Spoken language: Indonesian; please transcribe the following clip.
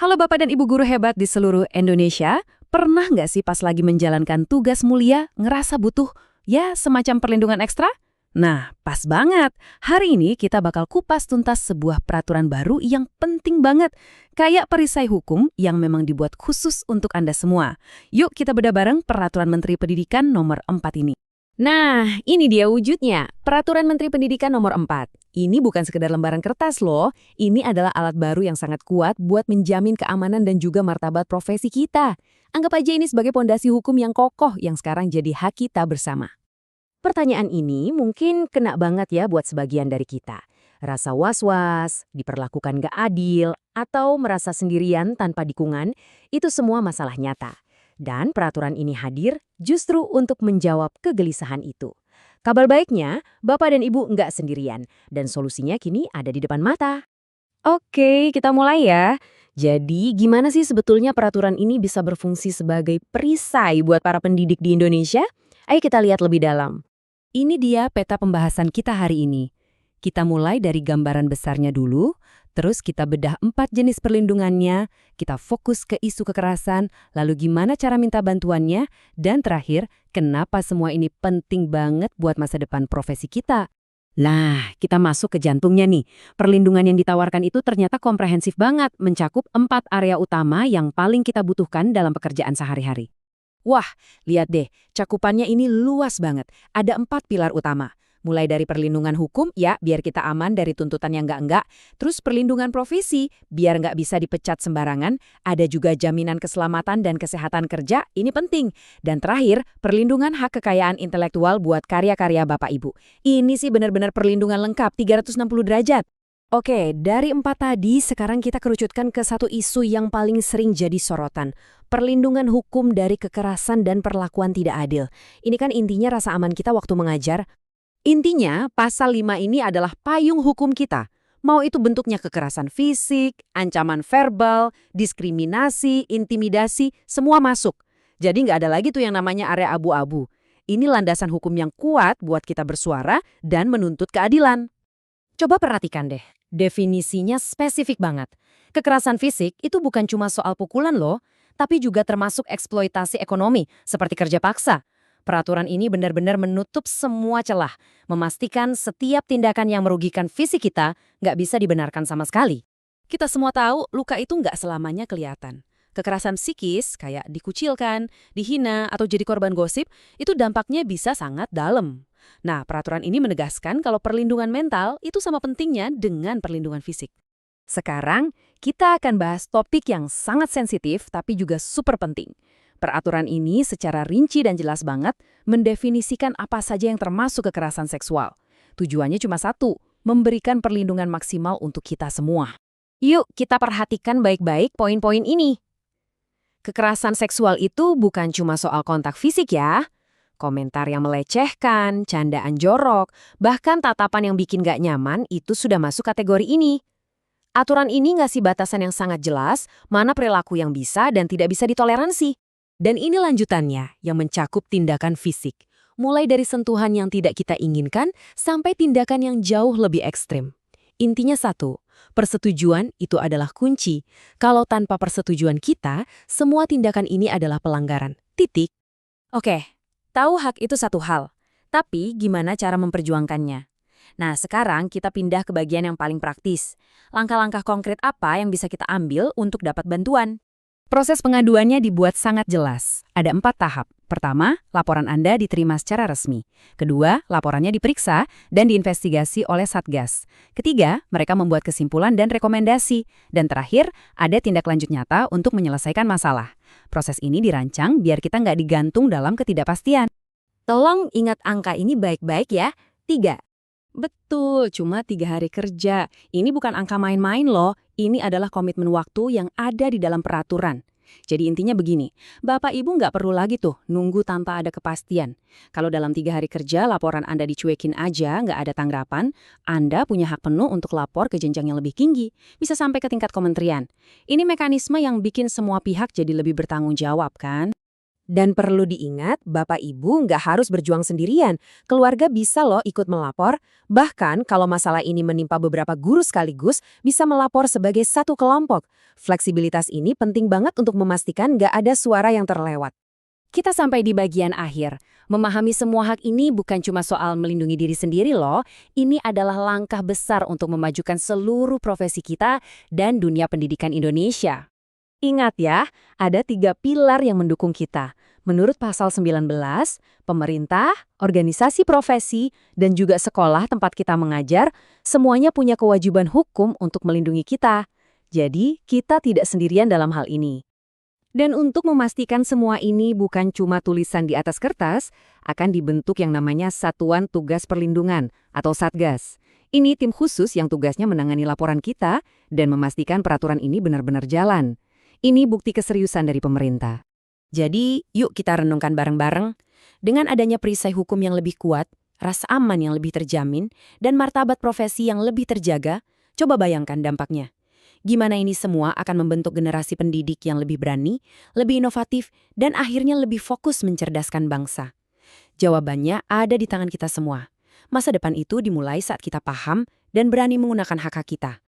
Halo Bapak dan Ibu guru hebat di seluruh Indonesia, pernah nggak sih pas lagi menjalankan tugas mulia ngerasa butuh, ya semacam perlindungan ekstra? Nah, pas banget. Hari ini kita bakal kupas tuntas sebuah peraturan baru yang penting banget. Kayak perisai hukum yang memang dibuat khusus untuk Anda semua. Yuk kita bedah bareng Peraturan Menteri Pendidikan nomor 4 ini. Nah, ini dia wujudnya. Peraturan Menteri Pendidikan nomor 4. Ini bukan sekedar lembaran kertas loh. Ini adalah alat baru yang sangat kuat buat menjamin keamanan dan juga martabat profesi kita. Anggap aja ini sebagai pondasi hukum yang kokoh yang sekarang jadi hak kita bersama. Pertanyaan ini mungkin kena banget ya buat sebagian dari kita. Rasa was-was, diperlakukan gak adil, atau merasa sendirian tanpa dukungan, itu semua masalah nyata. Dan peraturan ini hadir justru untuk menjawab kegelisahan itu. Kabar baiknya, Bapak dan Ibu nggak sendirian, dan solusinya kini ada di depan mata. Oke, kita mulai ya. Jadi, gimana sih sebetulnya peraturan ini bisa berfungsi sebagai perisai buat para pendidik di Indonesia? Ayo kita lihat lebih dalam. Ini dia peta pembahasan kita hari ini. Kita mulai dari gambaran besarnya dulu, terus kita bedah 4 jenis perlindungannya, kita fokus ke isu kekerasan, lalu gimana cara minta bantuannya, dan terakhir, kenapa semua ini penting banget buat masa depan profesi kita. Nah, kita masuk ke jantungnya nih. Perlindungan yang ditawarkan itu ternyata komprehensif banget, mencakup 4 area utama yang paling kita butuhkan dalam pekerjaan sehari-hari. Wah, lihat deh, cakupannya ini luas banget. Ada 4 pilar utama. Mulai dari perlindungan hukum, ya biar kita aman dari tuntutan yang enggak-enggak. Terus perlindungan profesi, biar nggak bisa dipecat sembarangan. Ada juga jaminan keselamatan dan kesehatan kerja, ini penting. Dan terakhir, perlindungan hak kekayaan intelektual buat karya-karya Bapak Ibu. Ini sih benar-benar perlindungan lengkap, 360 derajat. Oke, dari 4 tadi, sekarang kita kerucutkan ke satu isu yang paling sering jadi sorotan. Perlindungan hukum dari kekerasan dan perlakuan tidak adil. Ini kan intinya rasa aman kita waktu mengajar. Intinya, pasal 5 ini adalah payung hukum kita. Mau itu bentuknya kekerasan fisik, ancaman verbal, diskriminasi, intimidasi, semua masuk. Jadi nggak ada lagi tuh yang namanya area abu-abu. Ini landasan hukum yang kuat buat kita bersuara dan menuntut keadilan. Coba perhatikan deh, definisinya spesifik banget. Kekerasan fisik itu bukan cuma soal pukulan loh, tapi juga termasuk eksploitasi ekonomi, seperti kerja paksa. Peraturan ini benar-benar menutup semua celah, memastikan setiap tindakan yang merugikan fisik kita nggak bisa dibenarkan sama sekali. Kita semua tahu luka itu nggak selamanya kelihatan. Kekerasan psikis, kayak dikucilkan, dihina, atau jadi korban gosip, itu dampaknya bisa sangat dalam. Nah, peraturan ini menegaskan kalau perlindungan mental itu sama pentingnya dengan perlindungan fisik. Sekarang, kita akan bahas topik yang sangat sensitif tapi juga super penting. Peraturan ini secara rinci dan jelas banget mendefinisikan apa saja yang termasuk kekerasan seksual. Tujuannya cuma satu, memberikan perlindungan maksimal untuk kita semua. Yuk, kita perhatikan baik-baik poin-poin ini. Kekerasan seksual itu bukan cuma soal kontak fisik ya. Komentar yang melecehkan, candaan jorok, bahkan tatapan yang bikin gak nyaman itu sudah masuk kategori ini. Aturan ini ngasih batasan yang sangat jelas, mana perilaku yang bisa dan tidak bisa ditoleransi. Dan ini lanjutannya yang mencakup tindakan fisik. Mulai dari sentuhan yang tidak kita inginkan sampai tindakan yang jauh lebih ekstrim. Intinya satu, persetujuan itu adalah kunci. Kalau tanpa persetujuan kita, semua tindakan ini adalah pelanggaran. Titik. Oke. Tahu hak itu satu hal, tapi gimana cara memperjuangkannya? Nah, sekarang kita pindah ke bagian yang paling praktis. Langkah-langkah konkret apa yang bisa kita ambil untuk dapat bantuan? Proses pengaduannya dibuat sangat jelas. Ada 4 tahap. Pertama, laporan Anda diterima secara resmi. Kedua, laporannya diperiksa dan diinvestigasi oleh Satgas. Ketiga, mereka membuat kesimpulan dan rekomendasi. Dan terakhir, ada tindak lanjut nyata untuk menyelesaikan masalah. Proses ini dirancang biar kita nggak digantung dalam ketidakpastian. Tolong ingat angka ini baik-baik ya, 3. Betul, cuma 3 hari kerja. Ini bukan angka main-main loh, ini adalah komitmen waktu yang ada di dalam peraturan. Jadi intinya begini, Bapak Ibu nggak perlu lagi tuh nunggu tanpa ada kepastian. Kalau dalam 3 hari kerja laporan Anda dicuekin aja, nggak ada tanggapan, Anda punya hak penuh untuk lapor ke jenjang yang lebih tinggi, bisa sampai ke tingkat kementerian. Ini mekanisme yang bikin semua pihak jadi lebih bertanggung jawab kan? Dan perlu diingat, Bapak Ibu nggak harus berjuang sendirian. Keluarga bisa loh ikut melapor. Bahkan kalau masalah ini menimpa beberapa guru sekaligus, bisa melapor sebagai satu kelompok. Fleksibilitas ini penting banget untuk memastikan nggak ada suara yang terlewat. Kita sampai di bagian akhir. Memahami semua hak ini bukan cuma soal melindungi diri sendiri loh. Ini adalah langkah besar untuk memajukan seluruh profesi kita dan dunia pendidikan Indonesia. Ingat ya, ada 3 pilar yang mendukung kita. Menurut pasal 19, pemerintah, organisasi profesi, dan juga sekolah tempat kita mengajar, semuanya punya kewajiban hukum untuk melindungi kita. Jadi, kita tidak sendirian dalam hal ini. Dan untuk memastikan semua ini bukan cuma tulisan di atas kertas, akan dibentuk yang namanya Satuan Tugas Perlindungan atau Satgas. Ini tim khusus yang tugasnya menangani laporan kita dan memastikan peraturan ini benar-benar jalan. Ini bukti keseriusan dari pemerintah. Jadi, yuk kita renungkan bareng-bareng. Dengan adanya perisai hukum yang lebih kuat, rasa aman yang lebih terjamin, dan martabat profesi yang lebih terjaga, coba bayangkan dampaknya. Gimana ini semua akan membentuk generasi pendidik yang lebih berani, lebih inovatif, dan akhirnya lebih fokus mencerdaskan bangsa. Jawabannya ada di tangan kita semua. Masa depan itu dimulai saat kita paham dan berani menggunakan hak-hak kita.